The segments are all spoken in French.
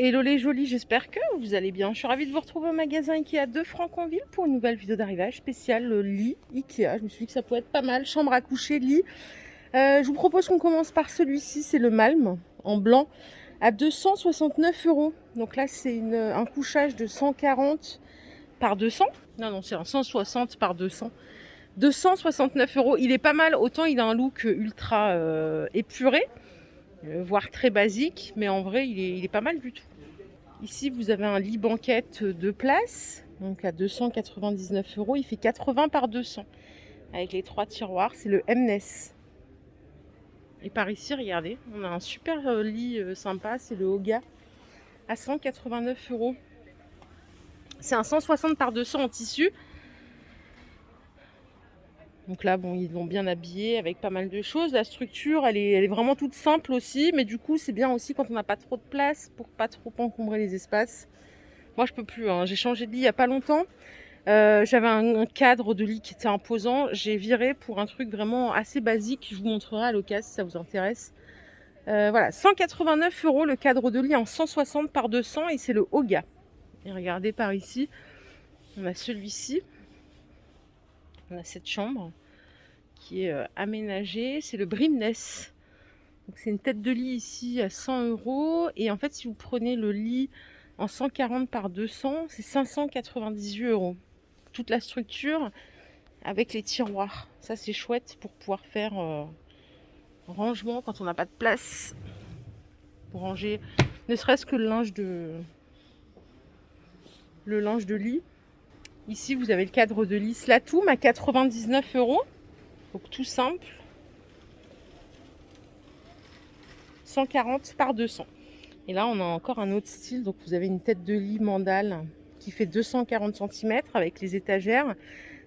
Hello les jolis, j'espère que vous allez bien. Je suis ravie de vous retrouver au magasin Ikea de Franconville pour une nouvelle vidéo d'arrivage spéciale lit Ikea. Je me suis dit que ça pouvait être pas mal, chambre à coucher, lit. Je vous propose qu'on commence par celui-ci, c'est le Malm en blanc à 269 €. Donc là c'est un couchage de 140 par 200. Non, c'est un 160 par 200. 269 €. Il est pas mal, autant il a un look ultra épuré, voire très basique, mais en vrai il est pas mal du tout. Ici, vous avez un lit banquette 2 places, donc à 299 €. Il fait 80 par 200 avec les 3 tiroirs. C'est le Mness. Et par ici, regardez, on a un super lit sympa. C'est le Oga à 189 €. C'est un 160 par 200 en tissu. Donc là, bon, ils l'ont bien habillé avec pas mal de choses. La structure, elle est vraiment toute simple aussi. Mais du coup, c'est bien aussi quand on n'a pas trop de place pour pas trop encombrer les espaces. Moi, je peux plus, hein. J'ai changé de lit il n'y a pas longtemps. J'avais un cadre de lit qui était imposant. J'ai viré pour un truc vraiment assez basique. Je vous montrerai à l'occasion si ça vous intéresse. Voilà, 189 € le cadre de lit en 160 par 200 et c'est le Oga. Et regardez par ici, on a celui-ci. On a cette chambre qui est aménagée. C'est le Brimness. Donc c'est une tête de lit ici à 100 €. Et en fait, si vous prenez le lit en 140 par 200, c'est 598 €. Toute la structure avec les tiroirs. Ça, c'est chouette pour pouvoir faire rangement quand on n'a pas de place. Pour ranger ne serait-ce que le linge de lit. Ici, vous avez le cadre de lit Slatoum à 99 €. Donc tout simple. 140 par 200. Et là, on a encore un autre style. Donc vous avez une tête de lit mandale qui fait 240 cm avec les étagères.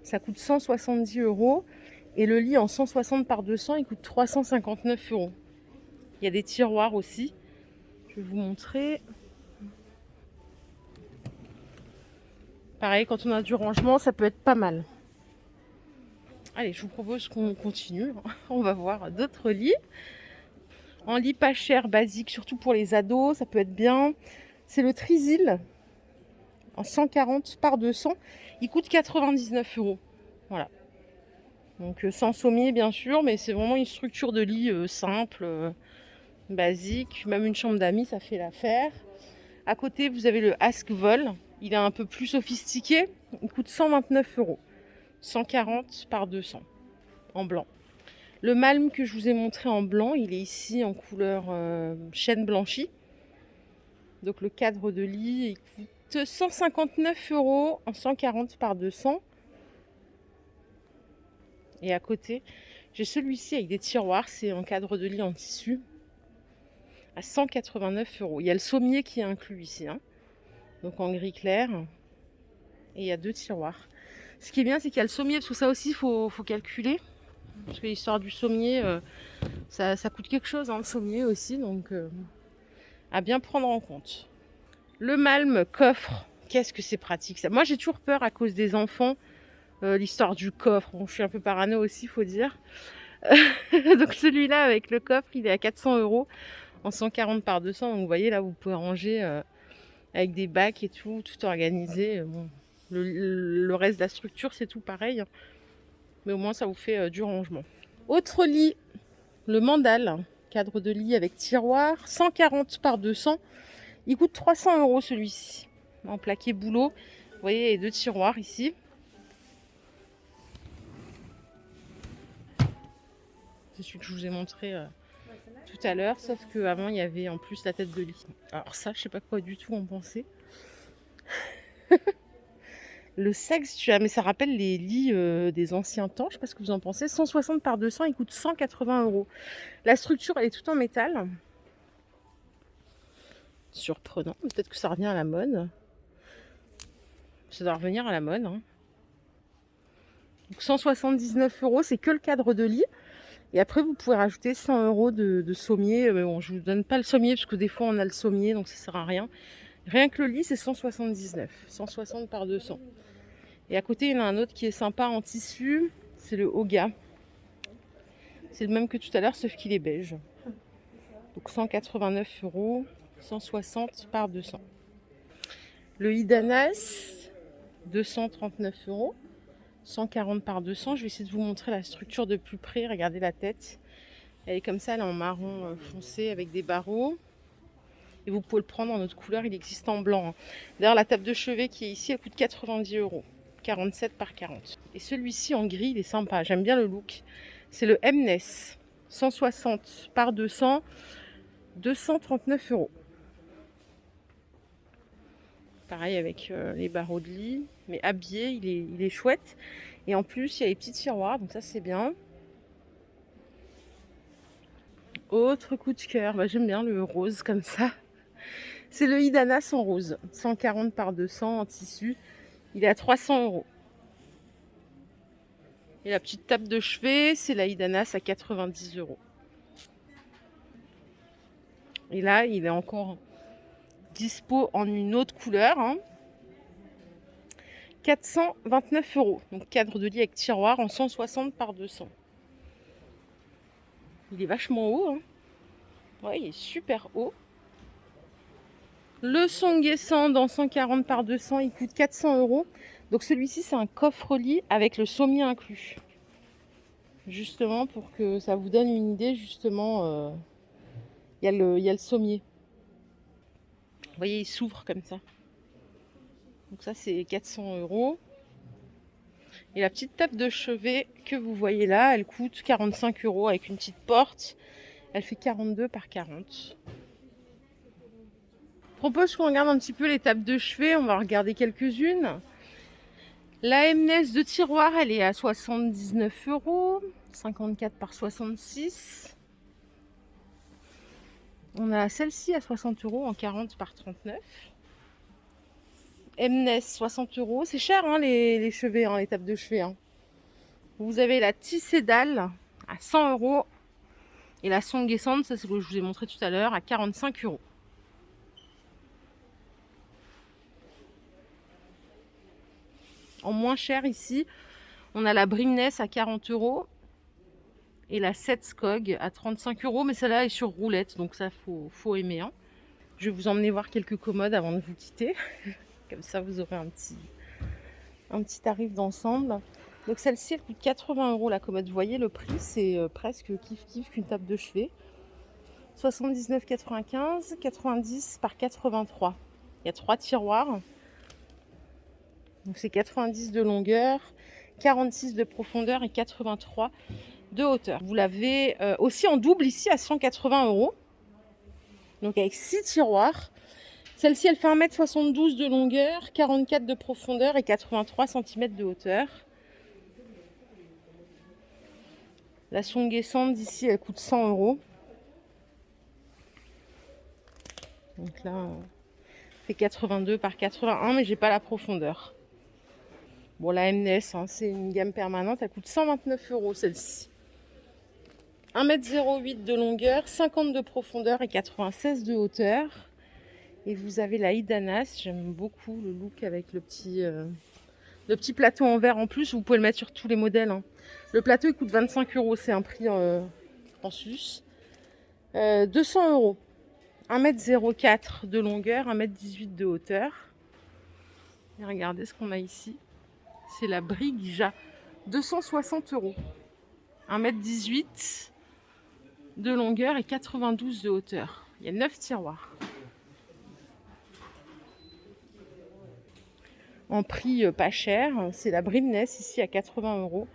Ça coûte 170 €. Et le lit en 160 par 200, il coûte 359 €. Il y a des tiroirs aussi. Je vais vous montrer. Pareil, quand on a du rangement, ça peut être pas mal. Allez, je vous propose qu'on continue. On va voir d'autres lits. En lit pas cher, basique, surtout pour les ados, ça peut être bien. C'est le Trisil en 140 par 200. Il coûte 99 €. Voilà. Donc sans sommier bien sûr, mais c'est vraiment une structure de lit simple, basique. Même une chambre d'amis, ça fait l'affaire. À côté, vous avez le Ask Vol. Il est un peu plus sophistiqué. Il coûte 129 €. 140 par 200 en blanc. Le Malm que je vous ai montré en blanc, il est ici en couleur chêne blanchi. Donc le cadre de lit, il coûte 159 € en 140 par 200. Et à côté, j'ai celui-ci avec des tiroirs. C'est un cadre de lit en tissu à 189 €. Il y a le sommier qui est inclus ici, hein. Donc en gris clair. Et il y a 2 tiroirs. Ce qui est bien, c'est qu'il y a le sommier, parce que ça aussi, il faut calculer. Parce que l'histoire du sommier, ça coûte quelque chose, hein, le sommier aussi. Donc à bien prendre en compte. Le Malm coffre, qu'est-ce que c'est pratique ça. Moi, j'ai toujours peur à cause des enfants. L'histoire du coffre, bon, je suis un peu parano aussi, faut dire. Donc celui-là avec le coffre, il est à 400 € en 140 par 200. Donc vous voyez là, vous pouvez ranger avec des bacs et tout organisé. Bon, le reste de la structure, c'est tout pareil. Mais au moins, ça vous fait du rangement. Autre lit, le Mandal, cadre de lit avec tiroir, 140 par 200. Il coûte 300 € celui-ci, en plaqué boulot. Vous voyez, les 2 tiroirs ici. C'est celui que je vous ai montré tout à l'heure, sauf qu'avant, il y avait en plus la tête de lit. Alors ça, je sais pas quoi du tout en penser. Le Sextua, mais ça rappelle les lits des anciens temps, je sais pas ce que vous en pensez. 160 par 200, il coûte 180 €. La structure, elle est toute en métal. Surprenant, peut-être que ça revient à la mode. Ça doit revenir à la mode, hein. Donc 179 €, c'est que le cadre de lit. Et après, vous pouvez rajouter 100 € de sommier. Mais bon, je ne vous donne pas le sommier, parce que des fois, on a le sommier, donc ça sert à rien. Rien que le lit, c'est 179. 160 par 200. Et à côté, il y en a un autre qui est sympa en tissu. C'est le Oga. C'est le même que tout à l'heure, sauf qu'il est beige. Donc 189 €. 160 par 200. Le Idanas, 239 €. 140 par 200. Je vais essayer de vous montrer la structure de plus près. Regardez la tête. Elle est comme ça, elle est en marron foncé avec des barreaux. Et vous pouvez le prendre en autre couleur, il existe en blanc, hein. D'ailleurs, la table de chevet qui est ici, elle coûte 90 €. 47 par 40. Et celui-ci en gris, il est sympa. J'aime bien le look. C'est le Mnes. 160 par 200. 239 €. Pareil avec les barreaux de lit. Mais habillé, il est chouette. Et en plus, il y a les petits tiroirs, donc ça c'est bien. Autre coup de cœur, j'aime bien le rose comme ça. C'est le Idanas en rose. 140 par 200 en tissu. Il est à 300 €. Et la petite table de chevet, c'est la Idanas à 90 €. Et là, il est encore dispo en une autre couleur, hein. 429 €. Donc cadre de lit avec tiroir en 160 par 200. Il est vachement haut, hein. Ouais, il est super haut. Le Song Sand en 140 par 200, il coûte 400 €. Donc celui-ci, c'est un coffre-lit avec le sommier inclus. Justement, pour que ça vous donne une idée, justement, il y a le sommier. Vous voyez, il s'ouvre comme ça. Donc ça, c'est 400 €. Et la petite table de chevet que vous voyez là, elle coûte 45 € avec une petite porte. Elle fait 42 par 40. Je propose qu'on regarde un petit peu les tables de chevet. On va regarder quelques-unes. La Mnes de tiroir, elle est à 79 €. 54 par 66. On a celle-ci à 60 € en 40 par 39. Mnes 60 €. C'est cher, hein, les chevets, hein, les tables de chevet, hein. Vous avez la tissée dalle à 100 €. Et la Song Sand, ça c'est ce que je vous ai montré tout à l'heure, à 45 €. En moins cher ici, on a la Brimnes à 40 € et la 7 Skog à 35 €, mais celle-là est sur roulette, donc ça faut aimer, hein. Je vais vous emmener voir quelques commodes avant de vous quitter. Comme ça, vous aurez un petit tarif d'ensemble. Donc celle-ci, elle coûte 80 € la commode. Vous voyez, le prix, c'est presque kiff-kiff qu'une table de chevet. 79,95, 90 par 83. Il y a 3 tiroirs. Donc c'est 90 de longueur, 46 de profondeur et 83 de hauteur. Vous l'avez aussi en double ici à 180 €. Donc avec 6 tiroirs. Celle-ci, elle fait 1,72 m de longueur, 44 de profondeur et 83 cm de hauteur. La Song Sand ici, elle coûte 100 €. Donc là, fait 82 par 81, mais j'ai pas la profondeur. Bon, la Mnes, hein, c'est une gamme permanente, elle coûte 129 € celle-ci. 1,08 m de longueur, 50 de profondeur et 96 de hauteur. Et vous avez la Idanas, j'aime beaucoup le look avec le petit plateau en verre en plus. Vous pouvez le mettre sur tous les modèles, hein. Le plateau, il coûte 25 €, c'est un prix en sus. 200 €. 1,04 m de longueur, 1,18 m de hauteur. Et regardez ce qu'on a ici. C'est la Brigja. 260 €. 1,18 m de longueur et 92 de hauteur. Il y a 9 tiroirs. En prix pas cher, c'est la Brimnes ici à 80 €.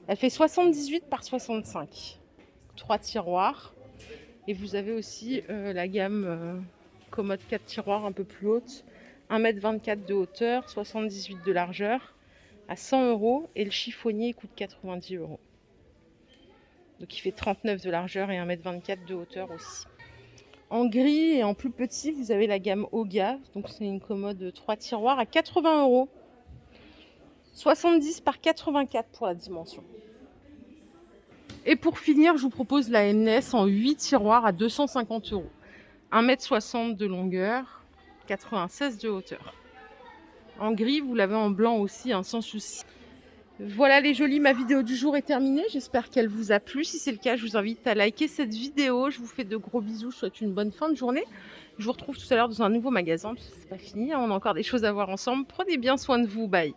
Elle fait 78 par 65. 3 tiroirs. Et vous avez aussi la gamme commode 4 tiroirs un peu plus haute. 1,24 m de hauteur, 78 de largeur à 100 €. Et le chiffonnier coûte 90 €. Donc il fait 39 de largeur et 1,24 m de hauteur aussi. En gris et en plus petit, vous avez la gamme Oga. Donc c'est une commode 3 tiroirs à 80 €. 70 par 84 pour la dimension. Et pour finir, je vous propose la Mnes en 8 tiroirs à 250 €. 1,60 m de longueur, 96 de hauteur. En gris, vous l'avez en blanc aussi, hein, sans souci. Voilà les jolis, ma vidéo du jour est terminée. J'espère qu'elle vous a plu. Si c'est le cas, je vous invite à liker cette vidéo. Je vous fais de gros bisous. Je vous souhaite une bonne fin de journée. Je vous retrouve tout à l'heure dans un nouveau magasin, parce que c'est pas fini, hein, on a encore des choses à voir ensemble. Prenez bien soin de vous, bye.